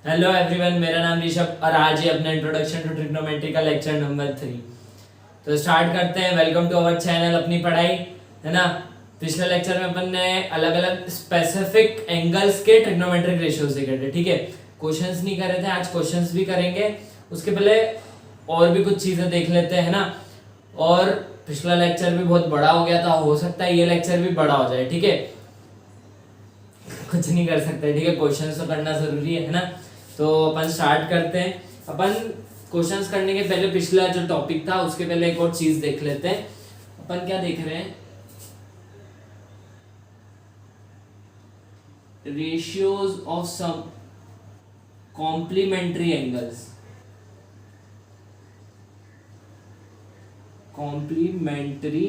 Hello everyone, मेरा नाम ऋषभ और आज ही अपना इंट्रोडक्शन टू ट्रिग्नोमेट्री का लेक्चर नंबर 3। तो स्टार्ट करते हैं। वेलकम टू अवर चैनल अपनी पढ़ाई, है ना। पिछले लेक्चर में अपन ने अलग अलग स्पेसिफिक एंगल्स के ट्रिग्नोमेट्रिक रेशियोज देखे थे, ठीक है। क्वेश्चंस नहीं कर रहे थे, आज क्वेश्चंस भी करेंगे। उसके पहले और भी कुछ चीजें देख लेते हैं, है ना। और पिछला लेक्चर भी बहुत बड़ा हो गया था, हो सकता है ये लेक्चर भी बड़ा हो जाए, ठीक है। कुछ नहीं कर सकते, ठीक है। क्वेश्चंस तो करना जरूरी है ना। तो अपन स्टार्ट करते हैं। अपन क्वेश्चंस करने के पहले पिछला जो टॉपिक था उसके पहले एक और चीज देख लेते हैं। अपन क्या देख रहे हैं, ratios of some complementary angles. Complementary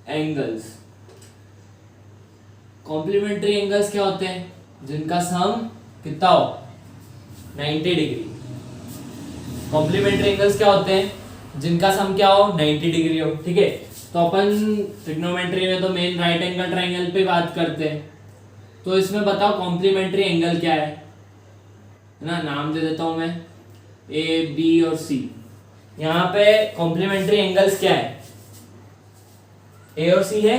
angles, complementary angles क्या होते हैं? जिनका सम कितना हो 90 डिग्री। कॉम्प्लीमेंट्री एंगल्स क्या होते हैं? जिनका सम क्या हो 90 डिग्री हो, ठीक है। तो अपन ट्रिग्नोमेट्री में तो मेन राइट एंगल ट्राइंगल पे बात करते हैं। तो इसमें बताओ कॉम्प्लीमेंट्री एंगल क्या है ना। नाम दे देता हूं मैं, ए बी और सी। यहाँ पे कॉम्प्लीमेंट्री एंगल्स क्या है? ए और सी है।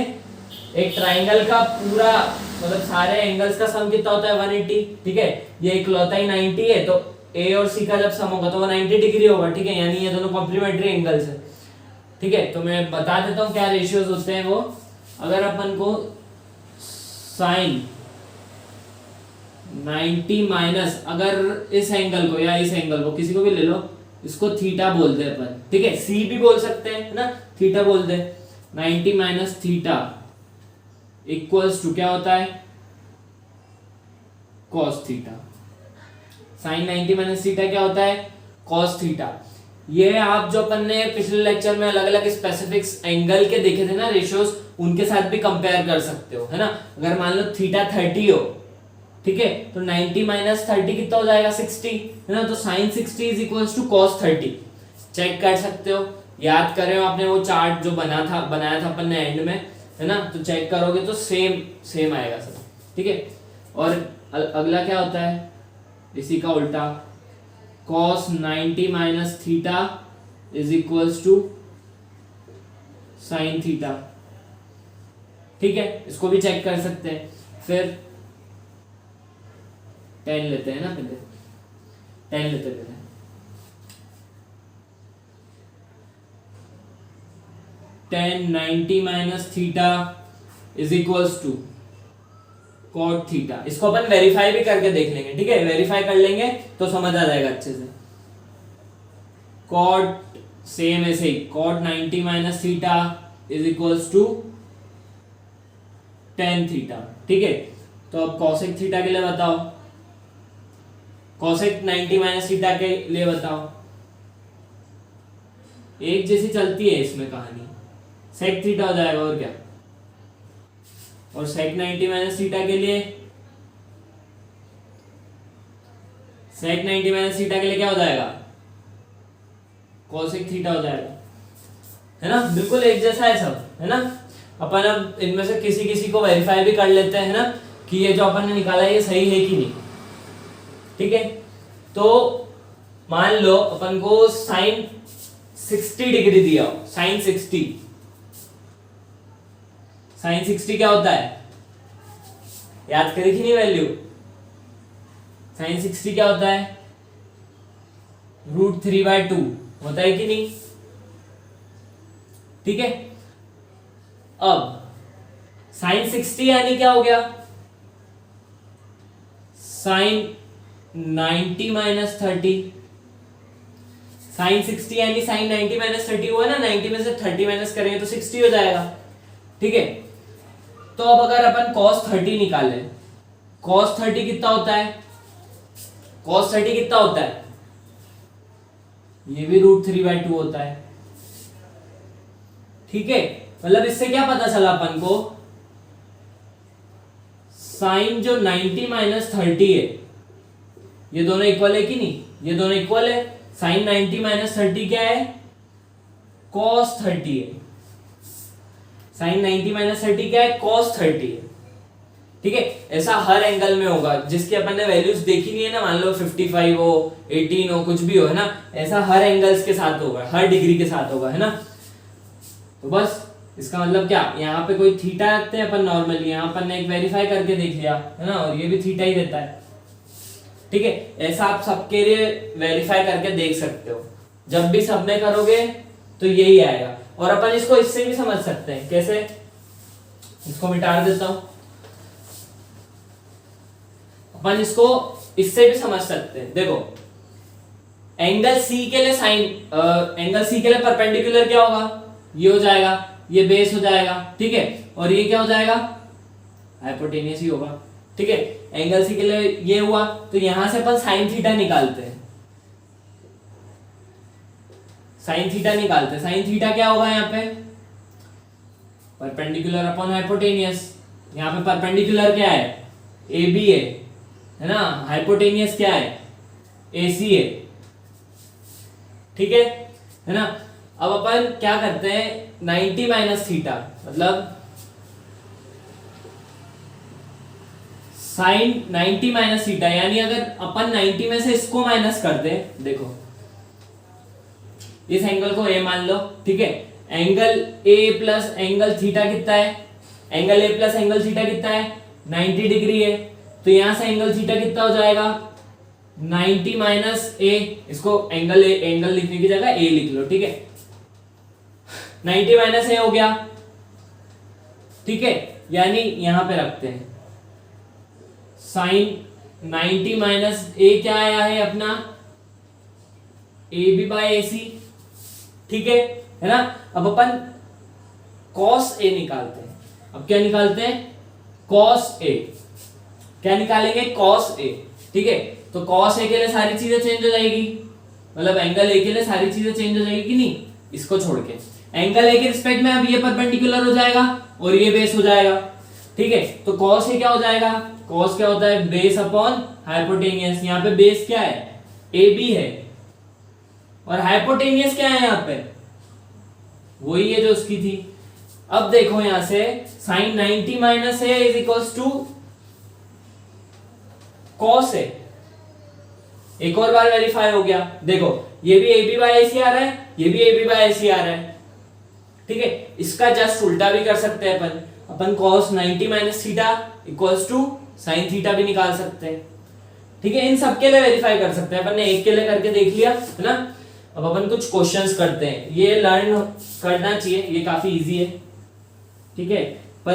एक ट्राइंगल का पूरा मतलब सारे एंगल्स का सम कितना होता है 180, ठीक है। ये इकलौता ही 90 है, तो ए और सी का जब सम होगा तो वो 90 डिग्री होगा, ठीक है। यानी ये दोनों कॉम्प्लीमेंट्री एंगल्स है, ठीक है। तो मैं बता देता हूँ क्या रेशियोज होते हैं वो। अगर अपन को साइन 90 माइनस, अगर इस एंगल को या इस एंगल को किसी को भी ले लो, इसको थीटा बोल दे अपन, ठीक है। सी भी बोल सकते हैं ना, थीटा बोल दे। 90 माइनस थीटा इक्वल्स टू क्या होता है? cos theta. Sine 90 minus theta क्या होता है? cos theta. ये आप जो अपन ने पिछले लेक्चर में अलग अलग स्पेसिफिक एंगल के देखे थे ना रेशियोज, उनके साथ भी कंपेयर कर सकते हो, है ना। अगर मान लो थीटा 30 हो, ठीक है, तो 90 माइनस 30 कितना हो जाएगा? 60, है ना। तो sine 60 is equals to cos 30। Check कर सकते हो, याद कर रहे हो आपने वो चार्ट जो बनाया था अपन ने एंड में, है ना। तो चेक करोगे तो सेम आएगा सब, ठीक है। और अगला क्या होता है? इसी का उल्टा, cos 90 minus theta is equals to sine theta, ठीक है। इसको भी चेक कर सकते हैं। फिर 10 लेते हैं ना, पहले 10 लेते हैं। 90 minus theta is equals to cot theta. इसको अपन वेरीफाई भी करके देख लेंगे, ठीक है। वेरीफाई कर लेंगे तो समझ आ जाएगा अच्छे से। कॉट सेम ऐसे ही, cot 90 minus theta is equals to tan theta, ठीक है। तो अब कॉसेक थीटा के लिए बताओ, कॉसेक 90 माइनस थीटा के लिए बताओ। एक जैसी चलती है इसमें कहानी, सेक थीटा हो जाएगा और क्या। और सेक 90 माइनस थीटा के लिए, सेक 90 माइनस थीटा के लिए क्या हो जाएगा? कोसेक थीटा हो जाएगा, है ना। बिल्कुल एक जैसा है सब, है ना। अपन अब इनमें से किसी किसी को वेरीफाई भी कर लेते हैं ना, कि ये जो अपन ने निकाला है ये सही है कि नहीं, ठीक है। तो मान लो अपन को साइन 60 डिग्री दिया हो, साइन 60। साइन 60 क्या होता है? याद करी कि नहीं वैल्यू? साइन 60 क्या होता है? √3/2 होता है कि नहीं, ठीक है। अब साइन 60 यानी क्या हो गया? Sign 90 minus 30। साइन 60 यानी साइन 90 माइनस 30 हुआ ना। 90 में से 30 माइनस करेंगे तो 60 हो जाएगा, ठीक है। तो अब अगर अपन cos 30 निकाले, cos 30 कितना होता है? cos 30 कितना होता है? ये भी √3/2 होता है, ठीक है। मतलब इससे क्या पता चला अपन को? साइन जो 90 माइनस 30 है, ये दोनों इक्वल है कि नहीं? ये दोनों इक्वल है। साइन 90 माइनस 30 क्या है? cos 30 है। साइन 90 माइनस 30 क्या है? cos 30 है, ठीक है। ऐसा हर एंगल में होगा, जिसकी अपन ने वैल्यूज देखी नहीं है ना, मान लो 55 हो, 18 हो, कुछ भी हो, है ना, ऐसा हर एंगल्स के साथ होगा, हर डिग्री के साथ होगा, है ना। तो बस इसका मतलब क्या, यहाँ पे कोई थीटा रखते हैं अपन नॉर्मली, यहाँ अपन ने एक वेरीफाई करके देख लिया, है ना, और ये भी थीटा ही रहता है, ठीक है। ऐसा आप सबके लिए वेरीफाई करके देख सकते हो, जब भी सब में करोगे तो यही आएगा। और अपन इसको इससे भी समझ सकते हैं, कैसे, इसको मिटा देता हूं, अपन इसको इससे भी समझ सकते हैं। देखो एंगल सी के लिए साइन, एंगल सी के लिए परपेंडिकुलर क्या होगा, ये हो जाएगा, ये बेस हो जाएगा, ठीक है, और ये क्या हो जाएगा, हाइपोटेनियस ही होगा, ठीक है। एंगल सी के लिए ये हुआ, तो यहां से अपन साइन थीटा निकालते हैं, साइन थीटा निकालते हैं। साइन थीटा क्या होगा यहाँ पे, परपेंडिकुलर अपॉन हाइपोटेनियस। यहाँ पे परपेंडिकुलर क्या है, ए बी है ना, हाइपोटेनियस क्या है, ए सी है, ठीक है ना। अब अपन क्या करते हैं, 90 माइनस थीटा, मतलब साइन 90 माइनस थीटा, यानी अगर अपन 90 में से इसको माइनस कर दे, देखो इस एंगल को ए मान लो, ठीक है, angle A plus angle theta कितना है, angle A plus angle theta कितना है, 90 डिग्री है, तो यहां से एंगल थीटा कितना हो जाएगा, 90 माइनस ए, इसको एंगल ए, एंगल लिखने की जगह ए लिख लो, ठीक है, 90 माइनस ए हो गया, ठीक है, यानी यहां पे रखते हैं साइन 90 माइनस ए क्या आया है अपना, ए बी बाय ए सी, ठीक है ना। अब अपन कॉस ए निकालते हैं, अब क्या निकालते हैं, कॉस ए, क्या निकालेंगे, कॉस ए, ठीक है। तो कॉस ए के लिए सारी चीजें चेंज हो जाएगी, मतलब एंगल ए के लिए सारी चीजें चेंज हो जाएगी कि नहीं, इसको छोड़ के एंगल ए के रिस्पेक्ट में अब ये परपेंडिकुलर हो जाएगा और ये बेस हो जाएगा, ठीक है। तो कॉस ए क्या हो जाएगा, कॉस क्या होता है, बेस अपॉन हाइपोटेनियस। यहाँ पे बेस क्या है, ए बी है, और हाइपोटेनियस क्या है यहाँ पे, वही है जो उसकी थी। अब देखो यहां से sine 90 minus A is equals to cos A, एक और बार वेरीफाई हो गया, देखो ये भी ए बी बाय ए सी आ रहा है, ये भी ए बी बाय ए सी आ रहा है, ठीक है। इसका जस्ट उल्टा भी कर सकते हैं अपन cos 90 minus theta equals to sine theta भी निकाल सकते हैं, ठीक है। इन सब के लिए वेरीफाई कर सकते हैं, अपन ने एक के लिए करके देख लिया, है ना। अब अपन कुछ क्वेश्चंस करते हैं, ये लर्न करना चाहिए, ये काफी इजी है, ठीक है, पर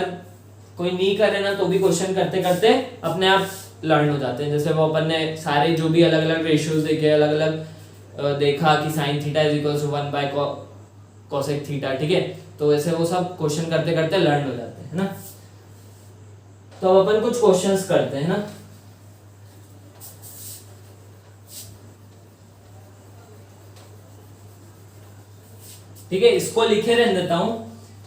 कोई नहीं करे ना तो भी क्वेश्चन करते करते अपने आप लर्न हो जाते हैं। जैसे वो अपन ने सारे जो भी अलग अलग रेशियोज देखे, अलग अलग देखा कि sine theta is equal to 1 by cosec theta, ठीक है, तो वैसे वो सब क्वेश्चन करते करते लर्न हो जाते हैं, है ना। तो अब अपन कुछ क्वेश्चंस करते हैं ना, ठीक है, इसको लिखे रहने देता हूं,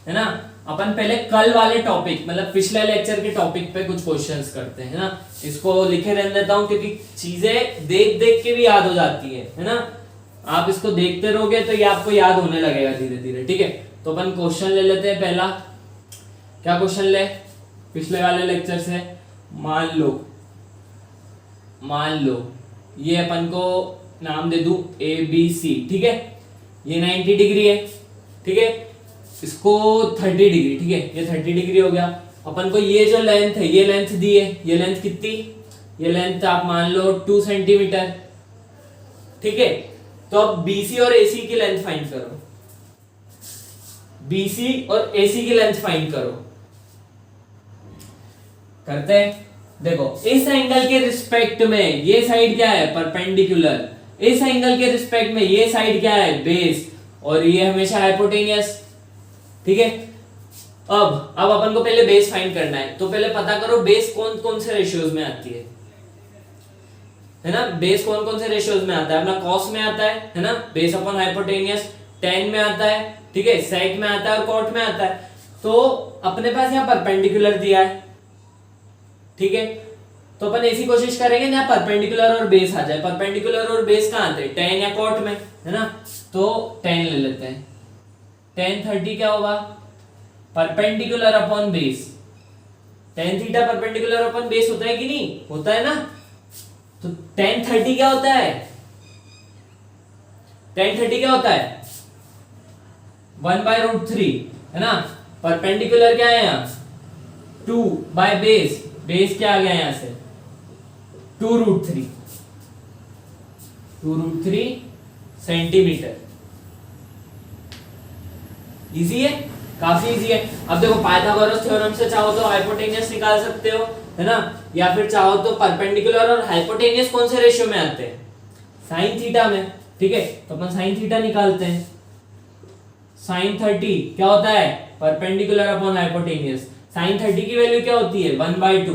है ना। अपन पहले कल वाले टॉपिक, मतलब पिछले लेक्चर के टॉपिक पे कुछ क्वेश्चंस करते हैं, है ना। इसको लिखे रहने देता हूं क्योंकि चीजें देख देख के भी याद हो जाती है ना। आप इसको देखते रहोगे तो ये आपको याद होने लगेगा धीरे धीरे, ठीक है। तो अपन क्वेश्चन ले लेते हैं पहला, क्या क्वेश्चन ले, पिछले वाले लेक्चर से, मान लो ये अपन को नाम दे दूं ए बी सी, ठीक है, ये 90 डिग्री है, ठीक है, इसको 30 डिग्री, ठीक है, ये 30 डिग्री हो गया। अपन को ये जो लेंथ है, ये लेंथ दी है, ये लेंथ कितनी, ये लेंथ आप मान लो 2 सेंटीमीटर, ठीक है। तो अब बीसी और एसी की लेंथ फाइंड करो, बीसी और एसी की लेंथ फाइंड करो, करते हैं। देखो इस एंगल के रिस्पेक्ट में ये साइड क्या है, परपेंडिकुलर, इस एंगल के रिस्पेक्ट में ये साइड क्या है, बेस, और ये हमेशा हाइपोटेनियस, ठीक है। अब अपन को पहले बेस फाइंड करना है, तो पहले पता करो बेस कौन कौन से रेशियोज में आती है ना। बेस कौन कौन से रेशियोज में आता है, अपना कॉस में आता है ना, बेस अपॉन हाइपोटेनियस, टेन में आता है, ठीक है, सेक में आता है और कॉट में आता है। तो अपने पास यहाँ परपेंडिकुलर दिया है, ठीक है, तो अपन ऐसी कोशिश करेंगे ना परपेंडिकुलर और बेस आ जाए। परपेंडिकुलर और बेस कहाँ आते हैं, टेन या कॉट में, है ना। तो टेन ले लेते हैं, टेन 30 क्या होगा, perpendicular upon base, tan theta perpendicular upon base होता है कि नहीं, होता है ना। तो tan 30 क्या होता है, tan 30 क्या होता है 1/√3 है ना। परपेंडिकुलर क्या है यहाँ 2 बाय बेस, बेस क्या आ गया यहाँ से 2√3 सेंटीमीटर। इजी है, काफी इजी है। अब देखो पाइथागोरस थ्योरम से चाहो तो हाइपोटेनियस निकाल सकते हो है ना, या फिर चाहो तो परपेंडिकुलर और हाइपोटेनियस कौन से रेशियो में आते हैं, साइन थीटा में। ठीक है, तो अपन साइन थीटा निकालते हैं। साइन 30 क्या होता है परपेंडिकुलर अपॉन हाइपोटेनियस। साइन 30 की वैल्यू क्या होती है 1/2।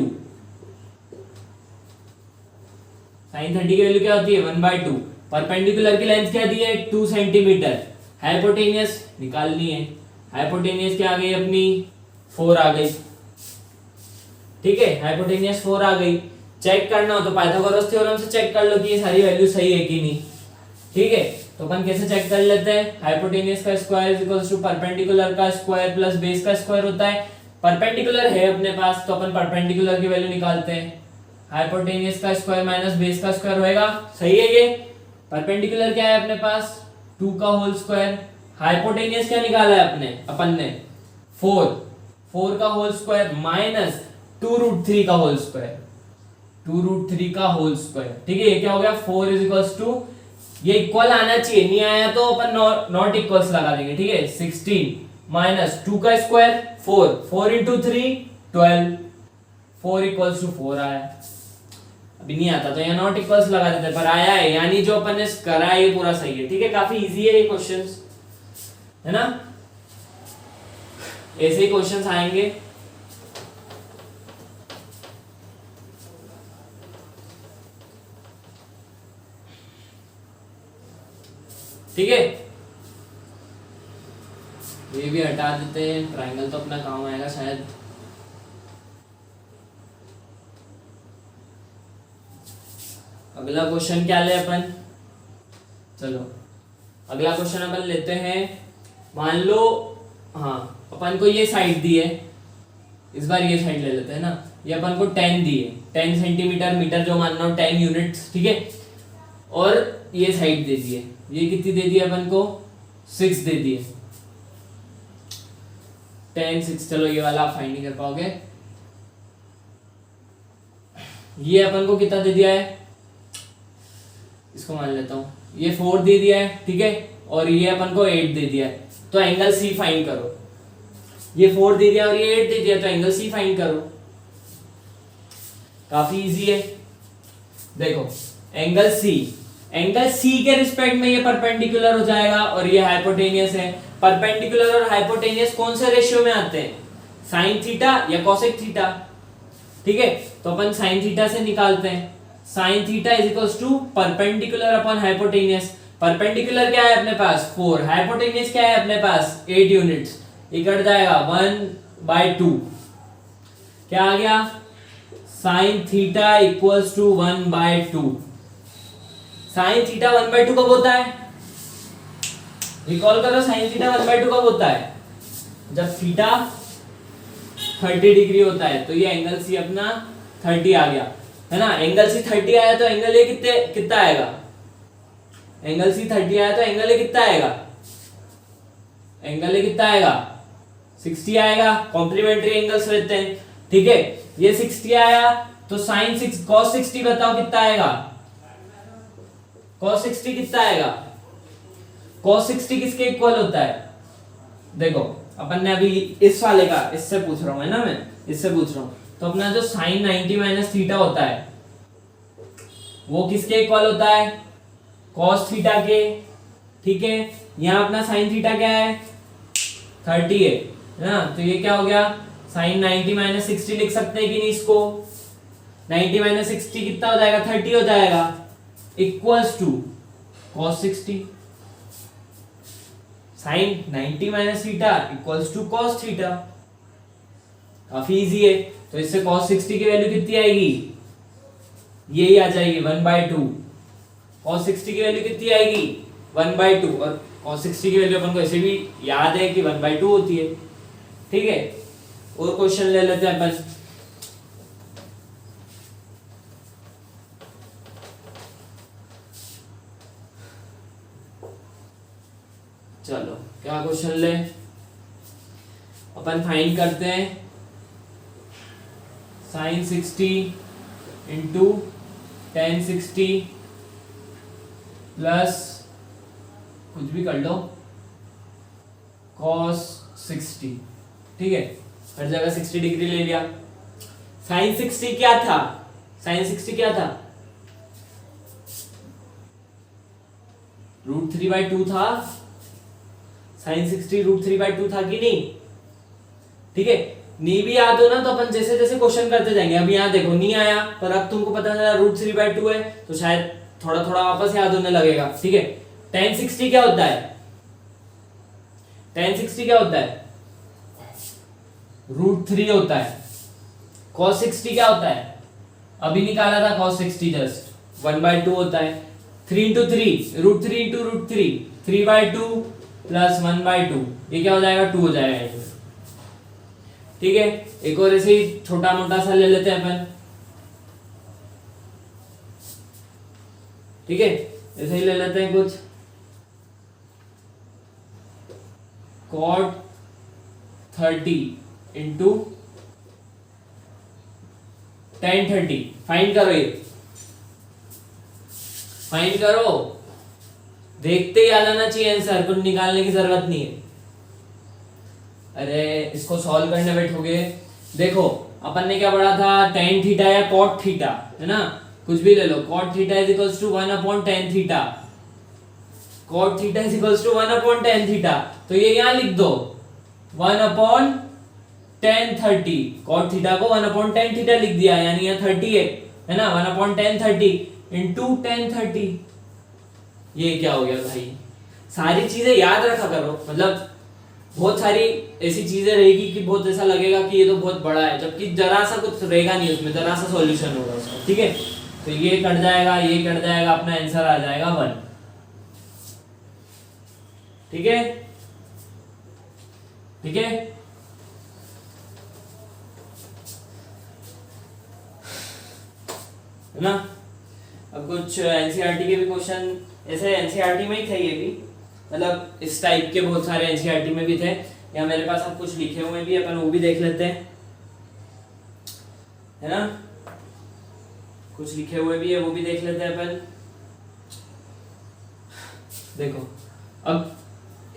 साइन 30 की वैल्यू क्या होती है 1/2। परपेंडिकुलर की लेंथ क्या दी है 2 सेंटीमीटर। हाइपोटेनियस निकालनी है, हाइपोटेनियस क्या आ गई अपनी 4 आ गई। ठीक है, हाइपोटेनियस 4 आ गई। चेक करना हो तो पाइथागोरस थ्योरम से चेक कर लो कि ये सारी वैल्यू सही है कि नहीं। ठीक है, तो अपन कैसे चेक कर लेते हैं, हाइपोटेनियस का square is equals to perpendicular का स्क्वायर प्लस बेस का स्क्वायर होता है। परपेंडिकुलर है अपने पास तो अपन परपेंडिकुलर की वैल्यू निकालते हैं। हाइपोटेनियस का स्क्वायर माइनस बेस का स्क्वायर होएगा, सही है ये। परपेंडिकुलर क्या है अपने पास 2 का होल स्क्वायर। हाइपोटेनियस क्या निकाला है अपन ने 4 का होल स्क्वायर माइनस 2√3 का होल स्क्वायर, 2√3 का होल स्क्वायर। ठीक है, ये क्या हो गया 4 इज इक्वल्स टू, ये इक्वल आना चाहिए, नहीं आया तो अपन नॉट इक्वल्स लगा देंगे। ठीक है, 16 माइनस 2 का स्क्वायर 4 इंटू 3 12, 4 इक्वल्स टू 4 आया। अभी नहीं आता तो यहाँ नॉट इक्वल्स लगा देते, पर आया है, यानी जो अपन ने करा है ये पूरा सही है। ठीक है, काफी इजी है ये क्वेश्चंस, है ना। ऐसे ही क्वेश्चंस आएंगे। ठीक है, ये भी हटा देते हैं, ट्रायंगल तो अपना काम आएगा शायद। अगला क्वेश्चन क्या ले अपन, चलो अगला क्वेश्चन अपन लेते हैं। मान लो हाँ अपन को ये साइड दी है, इस बार ये साइड ले लेते हैं ना। ये अपन को 10 दी है, 10 सेंटीमीटर, मीटर जो मानना हो 10 यूनिट्स। ठीक है, और ये साइड दे दी है, ये कितनी दे दी है अपन को 6 दे दी है। 10 6, चलो ये वाला आप फाइंड नहीं कर पाओगे। ये अपन को कितना दे दिया है, इसको मान लेता हूं, ये 4 दे दिया है। ठीक है, और ये अपन को 8 दे दिया है, तो एंगल सी फाइंड करो। ये 4 दे दिया और ये 8 दे दिया, तो एंगल सी फाइंड करो। काफी इजी है, देखो एंगल सी के रिस्पेक्ट में ये परपेंडिकुलर हो जाएगा और ये हाइपोटेनियस है। परपेंडिकुलर और हाइपोटेनियस कौन से रेशियो में आते हैं, साइन थीटा या कोसेक थीटा। ठीक है, तो अपन साइन थीटा से निकालते हैं। Sine theta is equals to perpendicular upon hypotenuse. Perpendicular क्या है अपने पास 4, हाइपोटेनियस क्या है अपने पास 8 यूनिट्स। ये कट जाएगा 1/2, क्या आ गया sine theta equals to 1/2। Sine theta 1/2 कब होता है, रिकॉल करो, साइन थीटा 1/2 कब होता है, जब थीटा 30 डिग्री होता है। तो ये एंगल सी अपना 30 आ गया, है ना। एंगल सी 30 आया तो एंगल ए कितना आएगा, एंगल सी 30 आया तो एंगल ए कितना आएगा, एंगल ए कितना आएगा 60 आएगा। कॉम्प्लीमेंट्री एंगल्स लेते हैं। ठीक है, ये 60 आया तो साइन 6 cos 60 बताओ कितना आएगा, cos 60 कितना आएगा, cos 60 किसके इक्वल होता है, देखो अपन ने अभी इस वाले का, इससे पूछ रहा हूं है ना, मैं इससे पूछ रहा हूं। तो अपना जो साइन 90 माइनस थीटा होता है वो किसके इक्वल होता है, cos थीटा के। ठीक है, यहाँ अपना साइन थीटा क्या है 30 है ना, तो ये क्या हो गया साइन 90 माइनस 60 लिख सकते हैं कि नहीं इसको। 90 माइनस 60 कितना हो जाएगा 30 हो जाएगा, equals to cos 60। Sine 90 minus theta equals to cos theta. काफी इजी है, तो इससे cos 60 की वैल्यू कितनी आएगी, यही आ जाएगी 1/2। cos 60 की वैल्यू कितनी आएगी 1/2, और cos 60 की वैल्यू अपन को ऐसे भी याद है कि 1/2 होती है। ठीक है, और क्वेश्चन ले लेते हैं अपन। चलो क्या क्वेश्चन ले, अपन फाइंड करते हैं sin 60 इंटू tan 60 प्लस कुछ भी कर लो cos 60, ठीक है, हर जगह 60 डिग्री ले लिया। sin 60 क्या था, sin 60 क्या था, √3/2 था, sin 60 √3/2 था कि नहीं, ठीक है। नहीं भी याद हो ना तो अपन जैसे जैसे क्वेश्चन करते जाएंगे। अब यहाँ देखो नहीं आया, पर अब तुमको पता चला √3/2 है तो शायद थोड़ा थोड़ा वापस याद होने लगेगा, ठीक है। tan 60 क्या होता है, tan 60 क्या होता है, √3 होता है। cos 60 क्या होता है, अभी निकाला था cos 60 जस्ट 1/2 होता है। 3 into 3 √3 into √3 3/2 प्लस 1/2, ये क्या हो जाएगा 2 हो जाएगा, ठीक है। एक और ऐसे ही छोटा मोटा सा ले लेते हैं अपन, ठीक है, ऐसे ही ले लेते हैं कुछ cot 30 इंटू tan 30। फाइंड करो, ये फाइंड करो, देखते ही आ जाना चाहिए आंसर, कुछ निकालने की जरूरत नहीं है। अरे इसको सॉल्व करने बैठोगे, देखो अपन ने क्या पढ़ा था, tan थीटा या cot थीटा, है ना, कुछ भी ले लो, cot theta is equals to 1/tan theta, cot theta is equals to 1/tan theta, तो ये यहाँ लिख दो 1/tan 30, cot थीटा को 1/tan थीटा लिख दिया, यानी यहाँ 30 है ना, 1/tan 30 इंटू tan 30। ये क्या हो गया भाई, सारी चीजें याद रखा करो, मतलब बहुत सारी ऐसी चीजें रहेगी कि बहुत ऐसा लगेगा कि ये तो बहुत बड़ा है, जबकि जरा सा कुछ रहेगा नहीं उसमें, जरा सा सॉल्यूशन होगा उसका, ठीक है। तो ये कट जाएगा, ये कट जाएगा, अपना आंसर आ जाएगा 1, ठीक है, ठीक है। है ना। अब कुछ एनसीईआरटी के भी क्वेश्चन, ऐसे एनसीईआरटी में ही थे ये भी, मतलब इस टाइप के बहुत सारे एनसीईआरटी में भी थे, या मेरे पास अब कुछ लिखे हुए भी, अपन वो भी देख लेते हैं, है ना, कुछ लिखे हुए भी है वो भी देख लेते हैं अपन। देखो अब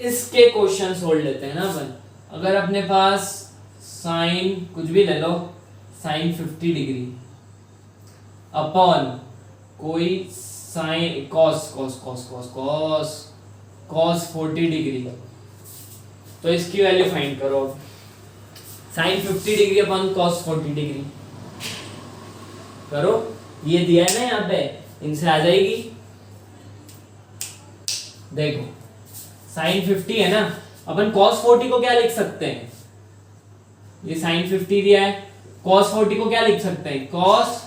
इसके क्वेश्चन सोल्व लेते हैं ना अपन। अगर अपने पास साइन कुछ भी ले लो, साइन 50 डिग्री अपॉन कोई sine cos cos cos cos cos cos 40 degree, तो इसकी वैल्यू फाइंड करो। Sine 50 degree upon cos 40 degree करो, ये दिया है ना यहाँ पे, इनसे आ जाएगी। देखो साइन 50 है ना, अपन cos 40 को क्या लिख सकते हैं, ये साइन 50 दिया है, cos 40 को क्या लिख सकते हैं, cos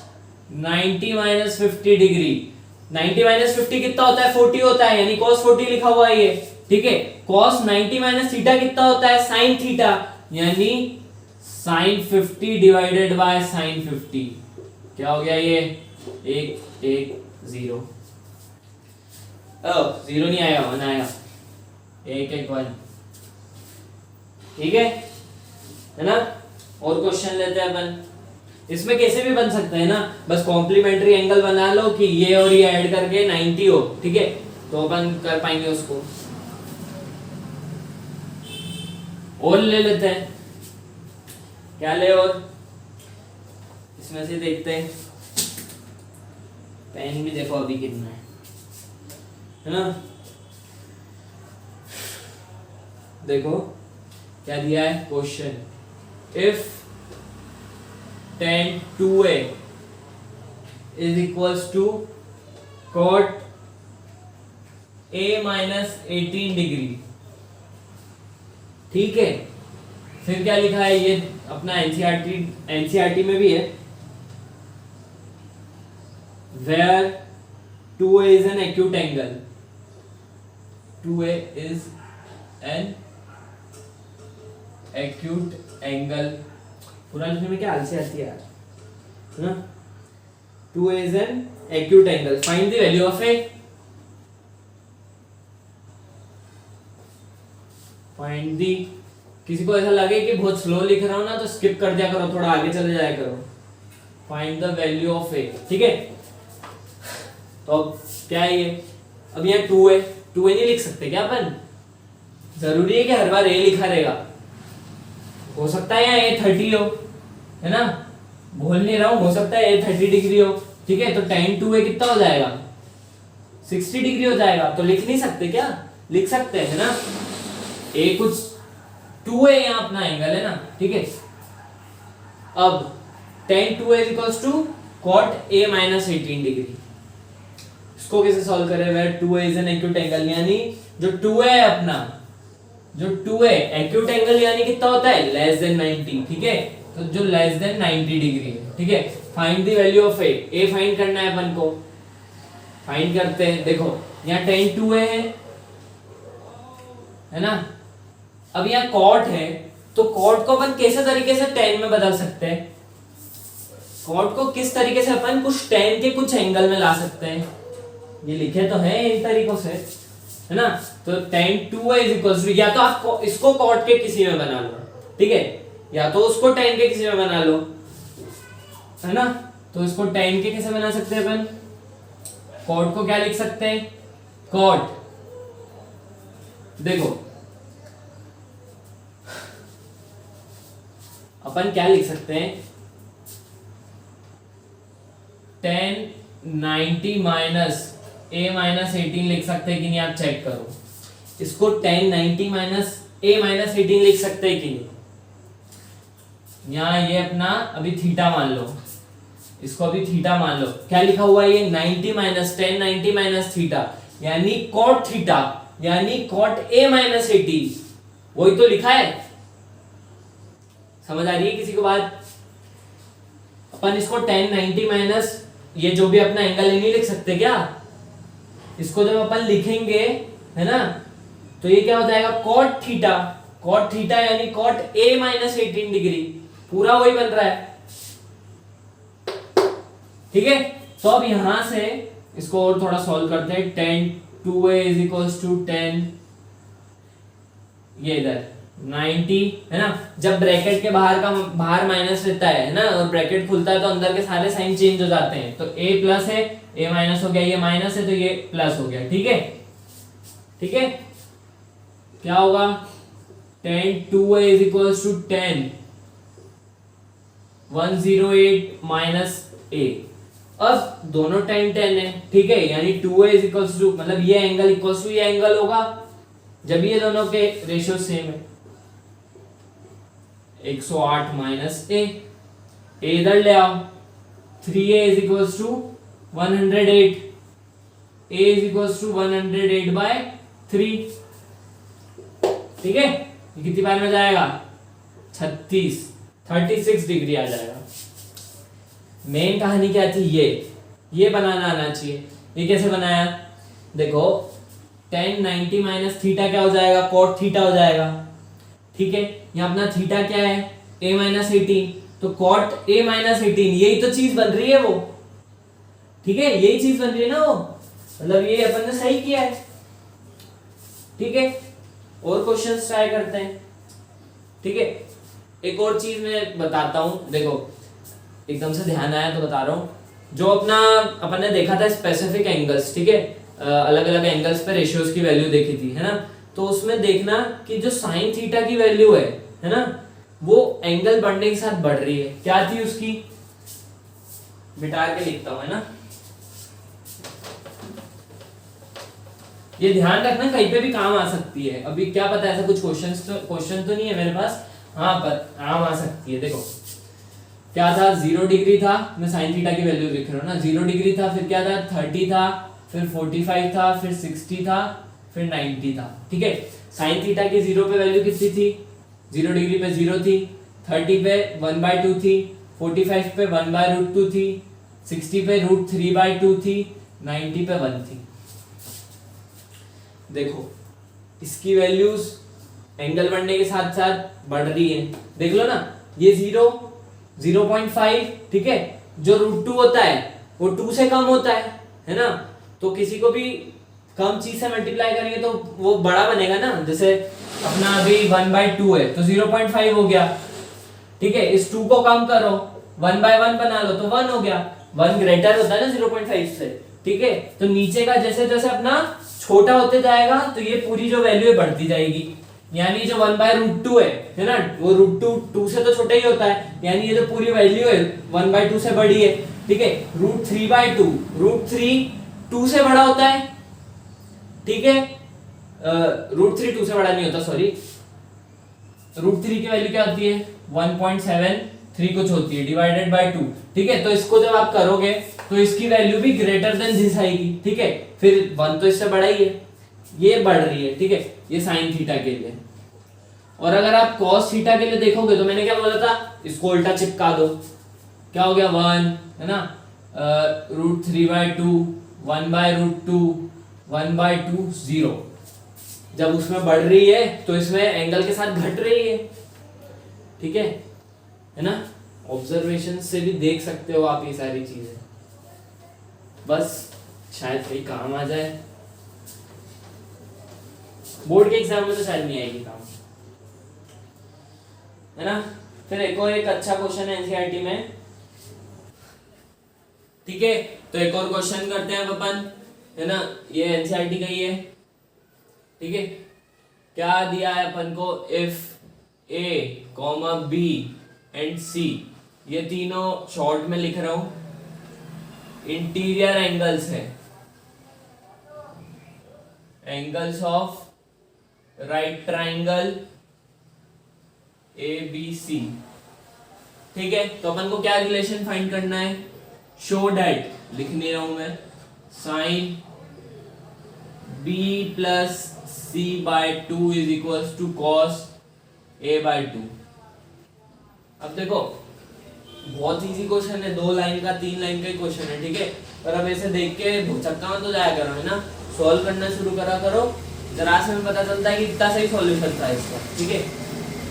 90 माइनस 50 डिग्री। 90 माइनस 50 कितना होता है, 40 होता है, यानी cos 40 लिखा हुआ है ये, ठीक है। cos 90 माइनस थीटा कितना होता है, sin थीटा, यानी sin 50 डिवाइडेड बाय sin 50, क्या हो गया ये 1 1 0, 0 नहीं आएगा 1 आएगा, 1 1 1, ठीक है ना। और क्वेश्चन लेते हैं अपन, इसमें कैसे भी बन सकता है ना, बस कॉम्प्लीमेंट्री एंगल बना लो कि ये और ये ऐड करके 90 हो, ठीक है, तो अपन कर पाएंगे उसको। और ले लेते हैं, क्या ले, और इसमें से देखते हैं, पेन भी देखो अभी कितना है ना। देखो क्या दिया है question, if tan 2a is equals to cot a minus 18 degree, ठीक है। फिर क्या लिखा है, ये अपना एनसीईआरटी में भी है, where 2a is an acute angle, 2a is an acute angle, पूरा लिखने में क्या आलसी आती है यार, है ना। 2a is an acute angle, find the value of a, find the, किसी को ऐसा लगे कि बहुत स्लो लिख रहा हूं ना तो स्किप कर दिया करो, थोड़ा आगे चले जाया करो। फाइंड द वैल्यू ऑफ ए, ठीक है। तो अब क्या है ये, अब यहाँ 2 है, 2 नहीं लिख सकते क्या अपन? जरूरी है कि हर बार ए लिखा रहेगा? हो सकता है यहाँ ए 30 हो, है ना, बोल नहीं रहा हूं, हो सकता है ए 30 डिग्री हो, ठीक है। तो tan 2a कितना हो जाएगा? 60 डिग्री हो जाएगा। तो लिख नहीं सकते क्या? लिख सकते हैं ना, ए कुछ 2a यहाँ अपना एंगल है ना, ठीक है। अब tan 2a equals to cot a minus 18 degree. इसको कैसे सॉल्व करें? Where 2a is an acute angle, यानी जो 2a है अपना, जो 2a एक्यूट एंगल यानी कितना होता है? लेस देन 90, ठीक है। तो जो लेस देन 90 डिग्री है, ठीक है। Find the value of A find करना है अपन को, फाइंड करते हैं। देखो यहाँ tan 2a है ना, अब यहाँ cot है, तो cot को अपन कैसे तरीके से tan में बदल सकते हैं? cot को किस तरीके से अपन कुछ tan के कुछ एंगल में ला सकते हैं? ये लिखे तो है इन तरीकों से, है ना। तो tan 2a is equal to, या तो आप इसको cot के किसी में बना लो, ठीक है, या तो उसको tan के किसी में बना लो, है ना। तो इसको tan के कैसे बना सकते हैं अपन? cot को क्या लिख सकते हैं? cot, देखो अपन क्या लिख सकते हैं? tan 90 माइनस a माइनस 18 लिख सकते हैं कि नहीं? आप चेक करो, इसको tan 90 माइनस a माइनस 18 लिख सकते हैं कि नहीं? यहाँ ये अपना अभी थीटा मान लो, इसको अभी थीटा मान लो। क्या लिखा हुआ है ये? 90 माइनस tan 90 माइनस थीटा, यानी cot थीटा, यानी cot a माइनस 18, वही तो लिखा है। समझ आ रही है किसी को बात? अपन इसको tan 90 माइनस ये जो भी अपना एंगल है नहीं लिख सकते क्या? इसको जब अपन लिखेंगे, है ना, तो ये क्या हो जाएगा? cot थीटा, cot थीटा यानी cot a माइनस 18 डिग्री, पूरा वही बन रहा है, ठीक है। तो अब यहां से इसको और थोड़ा सॉल्व करते हैं। tan 2a is equals to 10, ये इधर 90, है ना। जब ब्रैकेट के बाहर माइनस रहता है ना, और ब्रैकेट खुलता है तो अंदर के सारे साइन चेंज हो जाते हैं। तो a प्लस है, a माइनस हो गया, ये माइनस है तो ये प्लस हो गया, ठीक है, ठीक है। क्या होगा? tan 2a is equals to 10, 108 minus a। अब दोनों tan 10 है, ठीक है, यानी 2a इज इक्वल्स टू, मतलब ये एंगल इक्वल्स टू ये एंगल होगा जब ये दोनों के रेशियो सेम है। 108 माइनस a, इधर ले आओ, 3a is equals to 108, a is equals to 108 by 3, ठीक है। ये कितनी बार में जाएगा? 36 डिग्री आ जाएगा। मेन कहानी क्या थी? ये बनाना आना चाहिए। ये कैसे बनाया? देखो tan 90 माइनस थीटा क्या हो जाएगा? cot थीटा हो जाएगा, ठीक है। यहाँ अपना थीटा क्या है? a माइनस 18, तो cot a माइनस 18, यही तो चीज बन रही है वो, ठीक है, यही चीज बन रही है ना वो, मतलब ये अपन ने सही किया है, ठीक है। और क्वेश्चंस ट्राई करते हैं, ठीक है। एक और चीज मैं बताता हूं, देखो एकदम से ध्यान आया तो बता रहा हूं। जो अपना अपन ने देखा था स्पेसिफिक एंगल्स, ठीक है, अलग अलग एंगल्स पे रेशियोज की वैल्यू देखी थी, है ना। तो उसमें देखना कि जो साइन थीटा की वैल्यू है ना, वो एंगल बढ़ने के साथ बढ़ रही है। क्या थी उसकी? मिटा के लिखता हूं, है ना। ये ध्यान रखना, कहीं पे भी काम आ सकती है। अभी क्या पता, ऐसा कुछ क्वेश्चन तो नहीं है मेरे पास, हाँ पर काम आ सकती है। देखो क्या था? 0 डिग्री था, मैं साइन थीटा की वैल्यू लिख रहा हूँ ना। 0 डिग्री था, फिर क्या था? 30 था, फिर 45 था, फिर 60 था, फिर 90 था, ठीक है। साइन थीटा की 0 पे वैल्यू कितनी थी? 0 डिग्री पे 0 थी, 30 पे 1/2 थी, 45 पे 1/√2 थी, 60 पे √3/2 थी, 90 पे 1 थी। देखो इसकी वैल्यूज एंगल बढ़ने के साथ साथ बढ़ रही है, देख लो ना। ये 0.5, ठीक है, जो √2 होता है वो 2 से कम होता है ना। तो किसी को भी कम चीज से मल्टीप्लाई करेंगे तो वो बड़ा बनेगा ना। जैसे अपना अभी 1/2 है तो 0.5 हो गया। ठीक है, इस 2 को कम करो, 1/1 बना लो तो 1 हो गया। 1 ग्रेटर होता है ना 0.5 से। ठीक है, तो नीचे का जैसे जैसे अपना छोटा होते जाएगा तो ये पूरी जो वैल्यू है बढ़ती जाएगी। यानी जो 1/√2 है ना, वो √2 से तो छोटा ही होता है, यानी ये जो पूरी वैल्यू है 1/2 से बड़ी है। ठीक है, √3/2, √3 2 से बड़ा होता है। ठीक है, √3 2 से बड़ा नहीं होता, सॉरी। √3 की वैल्यू क्या होती है 1.73 कुछ होती है, डिवाइडेड बाय 2। ठीक है, तो इसको जब आप करोगे तो इसकी वैल्यू भी ग्रेटर देन दिस आएगी। ठीक है, फिर 1 तो इससे बड़ा ही है, ये बढ़ रही है। ठीक है, ये साइन थीटा के लिए। और अगर आप cos थीटा के लिए देखोगे तो मैंने क्या बोला था, इसको उल्टा चिपका दो, क्या हो गया 1 है ना, √3/2, 1/√2, 1/2 0। जब उसमें बढ़ रही है तो इसमें एंगल के साथ घट रही है। ठीक है ना, ऑब्जर्वेशन से भी देख सकते हो आप ये सारी चीजें, बस शायद कहीं काम आ जाए। बोर्ड के एग्जाम में तो शायद नहीं आएगी काम, है ना। फिर एक और एक अच्छा क्वेश्चन है एनसीईआरटी में। ठीक है, तो एक और क्वेश्चन करते हैं अपन, है ना, ये एनसीईआरटी का ही है। ठीक है, क्या दिया है अपन को, if A comma B and C, ये तीनों शॉर्ट में लिख रहा हूं, इंटीरियर एंगल्स है, angles of right triangle A B C. ठीक है, तो अपन को क्या रिलेशन फाइंड करना है, शो डैट, लिख नहीं रहा हूं मैं, sine b plus c/2 is equals to cos a/2। अब देखो बहुत इजी क्वेश्चन है, 2 लाइन का 3 लाइन का ही क्वेश्चन है। ठीक है, पर अब ऐसे देख के भुचक्का मत तो जाया करो, है ना, सॉल्व करना शुरू करा करो, जरा से हमें पता चलता है कि कितना सही सॉल्यूशन था इसका। ठीक है,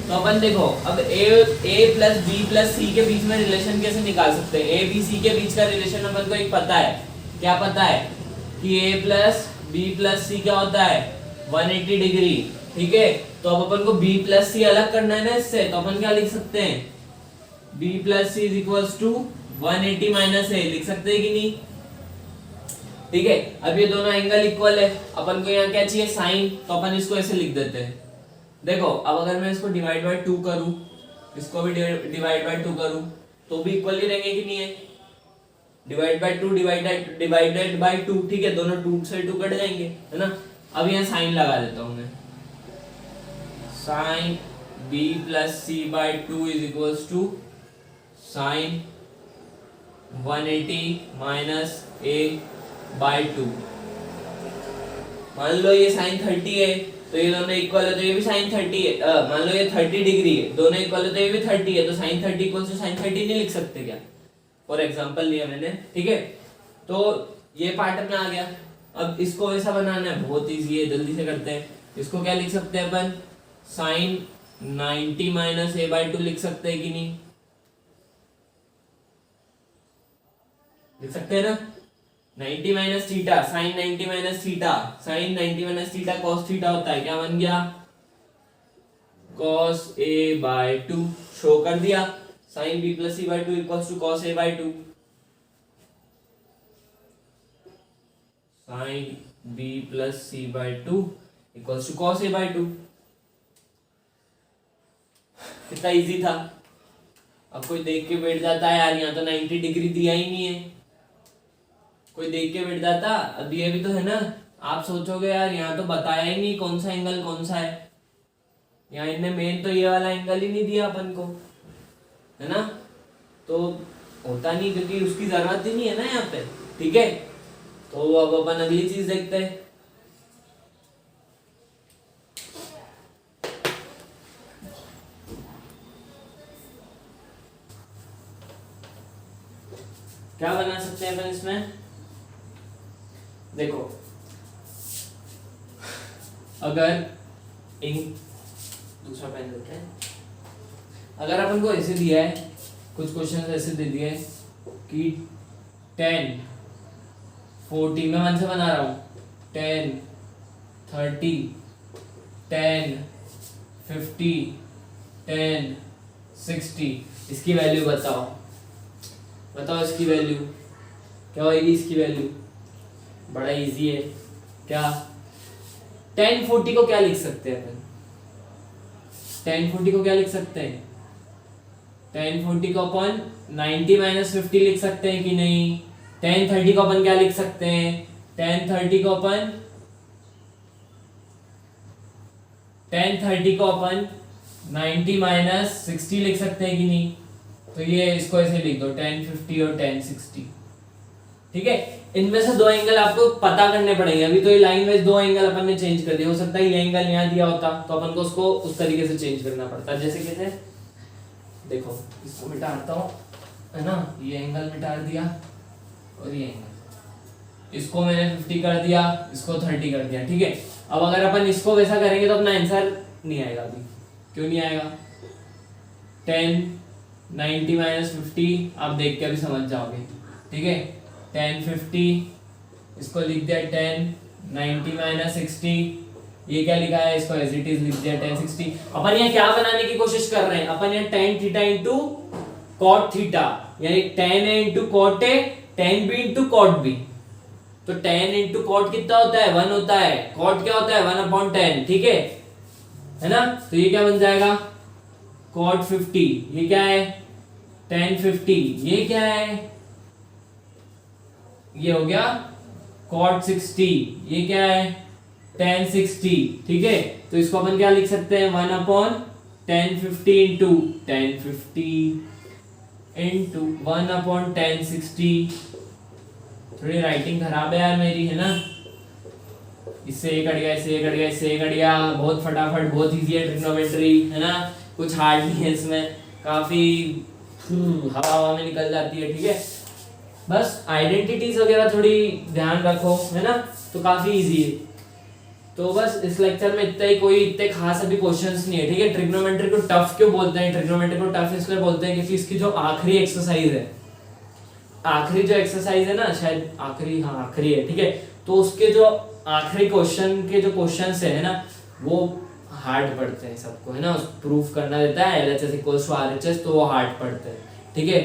तो अपन देखो अब a plus b plus c के बीच में रिलेशन कैसे निकाल सकते हैं। a b c के बीच का रिलेशन अपन को एक पता है, क्या पता है कि a plus b plus c क्या होता है 180 डिग्री। ठीक है, तो अब अपन को b प्लस c अलग करना है ना इससे, तो अपन क्या लिख सकते हैं, b plus c is equals to 180 minus a, लिख सकते हैं कि नहीं। ठीक है, अब ये दोनों एंगल इक्वल है, अपन को यहाँ क्या चाहिए साइन, तो अपन इसको ऐसे लिख देते हैं। देखो अब अगर मैं इसको डिवाइड बाय 2 करूं, इसको भी डिवाइड बाय 2 करूं, तो भी इक्वल ही रहेंगे कि नहीं है, डिवाइड बाय 2 डिवाइडेड बाय 2। ठीक है, दोनों 2 से 2 कट जाएंगे, है ना। अब यहाँ साइन लगा देता हूं मैं, sine b plus c/2 is equals to sine 180 minus a/2। मान लो ये साइन 30 है तो ये दोनों इक्वल है, तो ये भी साइन 30 है। मान लो ये 30 डिग्री है, दोनों इक्वल है तो ये भी 30 है, तो साइन 30 इक्वल टू साइन 30 नहीं लिख सकते क्या, फॉर एग्जांपल लिया मैंने। ठीक है, तो ये पार्ट में आ गया। अब इसको ऐसा बनाना है, बहुत इजी है, जल्दी से करते हैं। इसको क्या लिख सकते हैं अपन, साइन 90 माइनस a/2 लिख सकते हैं कि नहीं, लिख सकते हैं ना। 90 minus theta, sine 90 minus theta, sine 90 minus theta cos theta होता है, क्या बन गया cos a/2। शो कर दिया, sine b plus c/2 equals to cos a/2, sine b plus c/2 equals to cos a/2। कितना इजी था। अब कोई देख के बैठ जाता है यार यहाँ तो 90 डिग्री दिया ही नहीं है, कोई देख के बैठ जाता। अब ये भी तो है ना, आप सोचोगे यार यहाँ तो बताया ही नहीं कौन सा एंगल कौन सा है, यहाँ इनने मेन तो ये वाला एंगल ही नहीं दिया अपन को, है ना। तो होता नहीं क्योंकि उसकी जरूरत ही नहीं है ना यहाँ पे। ठीक है, तो अब अपन अगली चीज देखते हैं। क्या बना सकते हैं अपन इसमें, देखो अगर दूसरा पेन लेते हैं। अगर अपन को ऐसे दिया है, कुछ क्वेश्चन ऐसे दे दिए कि 10 40 में 1 से बना रहा हूं, 10 30 10 50, 10, 60, इसकी वैल्यू बताओ, इसकी वैल्यू क्या होगी, इसकी वैल्यू बड़ा इजी है। क्या 10, 40 को क्या लिख सकते हैं अपन, 10, 40 को क्या लिख सकते हैं, 10, 40 को अपन 90 - 50 लिख सकते हैं कि नहीं। 10, 30 को अपन क्या लिख सकते हैं, 10, 30 को अपन 90 - 60 लिख सकते हैं कि नहीं। तो ये इसको ऐसे लिख दो 10, 50 और 10, 60। ठीक है, इनमें से दो एंगल आपको पता करने पड़ेंगे। अभी तो ये लाइन वाइज दो एंगल अपन ने चेंज कर दिया, हो सकता है ये एंगल यहाँ दिया होता तो अपन को उसको उस तरीके से चेंज करना पड़ता। जैसे कैसे, देखो इसको मिटाता हूँ, है ना, ये एंगल मिटा दिया और ये एंगल, इसको मैंने 50 कर दिया, इसको 30 कर दिया। ठीक है, अब अगर अपन इसको वैसा करेंगे तो अपना आंसर नहीं आएगा। अभी क्यों नहीं आएगा, 10, 90 - 50 आप देख के अभी समझ जाओगे। ठीक है, 10, 50, इसको लिख दिया 10, 90 - 60, ये क्या लिखा है, इसको एज इट इज लिख दिया 10, 60। अपन यहाँ क्या बनाने की कोशिश कर रहे हैं, अपन यहाँ tan theta into cot theta, यानी tan a into cot a, tan b into cot b। तो tan इंटू कॉट कितना होता है, 1 होता है, कॉट क्या होता है, 1/10। ठीक है ना। तो ये क्या बन जाएगा, कॉट 50, ये क्या है, tan 50, ये क्या है, ये हो गया कॉट 60, ये क्या है, tan 60। ठीक है, तो इसको अपन क्या लिख सकते हैं, 1/tan 50 into tan 50 into 1/tan 60। थोड़ी राइटिंग खराब है यार मेरी, है ना, इससे ये कट गया, इससे ये कट गया, इससे ये कट गया, बहुत फटाफट, बहुत इजी है ट्रिग्नोमेट्री, है ना, कुछ हार्ड नहीं है इसमें, काफी हवा में निकल जाती है। ठीक है, बस आइडेंटिटीज वगैरह थोड़ी ध्यान रखो, है ना, तो काफी इजी है। तो बस इस लेक्चर में इतना ही, कोई इतने खास अभी क्वेश्चंस नहीं है। ठीक है, ट्रिग्नोमेट्री को टफ क्यों बोलते हैं, ट्रिग्नोमेट्री को टफ इसलिए बोलते हैं क्योंकि इसकी जो आखिरी एक्सरसाइज है, आखिरी जो एक्सरसाइज है ना, शायद आखिरी, हाँ आखिरी है। ठीक है, तो उसके जो आखिरी क्वेश्चन के जो क्वेश्चंस है ना, वो हार्ड पड़ते हैं सबको, है ना, प्रूफ करना रहता है LHS = RHS, तो वो हार्ड पड़ते हैं। ठीक है,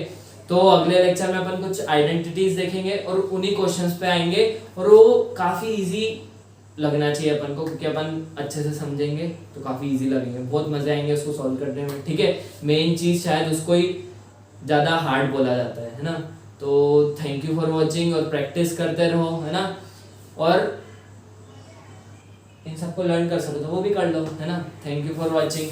तो अगले लेक्चर में अपन कुछ आइडेंटिटीज देखेंगे और उन्हीं क्वेश्चंस पे आएंगे, और वो काफी इजी लगना चाहिए अपन को, क्योंकि अपन अच्छे से समझेंगे तो काफी इजी लगेंगे, बहुत मजे आएंगे उसको सॉल्व करने में। ठीक है, मेन चीज शायद उसको ही ज्यादा हार्ड बोला जाता है ना। तो थैंक यू फॉर वॉचिंग, और प्रैक्टिस करते रहो, है ना, और इन सबको लर्न कर सको तो वो भी कर लो, है ना। Thank you for watching.